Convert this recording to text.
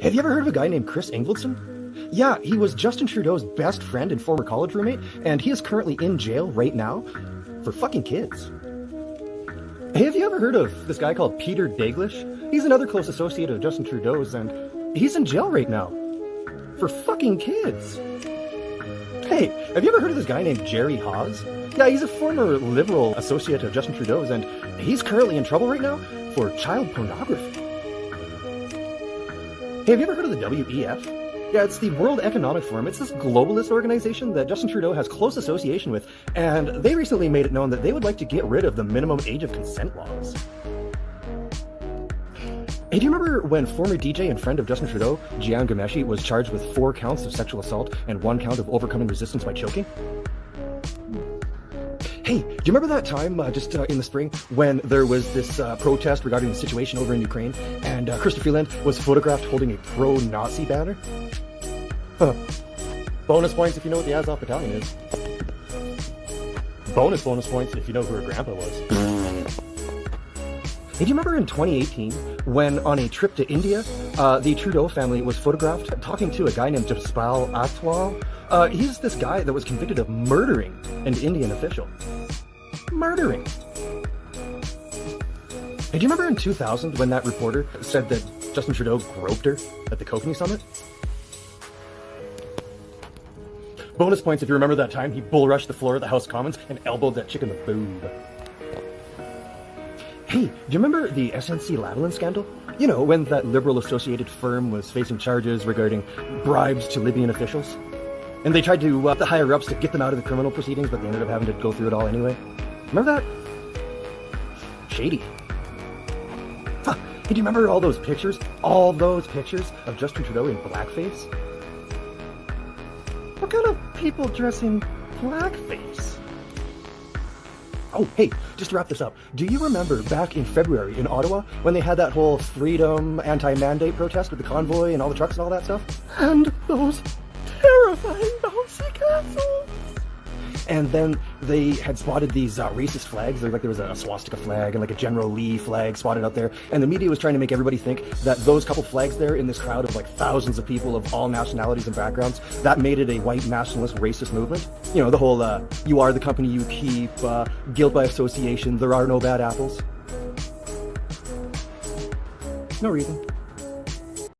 Have you ever heard of a guy named Chris Ingvelson? Yeah, he was Justin Trudeau's best friend and former college roommate, and he is currently in jail right now for fucking kids. Hey, have you ever heard of this guy called Peter Daglish? He's another close associate of Justin Trudeau's, and he's in jail right now for fucking kids. Hey, have you ever heard of this guy named Jerry Hawes? Yeah, he's a former Liberal associate of Justin Trudeau's, and he's currently in trouble right now for child pornography. Hey, have you ever heard of the WEF? Yeah, it's the World Economic Forum. It's this globalist organization that Justin Trudeau has close association with, and they recently made it known that they would like to get rid of the minimum age of consent laws. Hey, do you remember when former DJ and friend of Justin Trudeau, Jian Ghomeshi, was charged with 4 counts of sexual assault and 1 count of overcoming resistance by choking? Hey, do you remember that time just in the spring when there was this protest regarding the situation over in Ukraine, and Chrysler Freeland was photographed holding a pro-Nazi banner? Bonus points if you know what the Azov Battalion is. Bonus points if you know who her grandpa was. Hey, do you remember in 2018 when on a trip to India, the Trudeau family was photographed talking to a guy named Jaspal Atwal? He's this guy that was convicted of murdering an Indian official. Murdering. Hey, do you remember in 2000 when that reporter said that Justin Trudeau groped her at the Kokanee Summit? Bonus points if you remember that time he bull rushed the floor of the House of Commons and elbowed that chick in the boob. Hey, do you remember the SNC-Lavalin scandal? You know, when that Liberal-associated firm was facing charges regarding bribes to Libyan officials? And they tried to, the higher-ups to get them out of the criminal proceedings, but they ended up having to go through it all anyway. Remember that? Shady. Huh. Hey, do you remember all those pictures? All those pictures of Justin Trudeau in blackface? What kind of people dress in blackface? Oh, hey, just to wrap this up, do you remember back in February in Ottawa when they had that whole freedom anti-mandate protest with the convoy and all the trucks and all that stuff? And those terrifying bouncy castles! And then they had spotted these racist flags. There was a swastika flag and like a General Lee flag spotted out there. And the media was trying to make everybody think that those couple flags there in this crowd of like thousands of people of all nationalities and backgrounds, that made it a white nationalist racist movement. You know, the whole, you are the company you keep, guilt by association, there are no bad apples. No reason.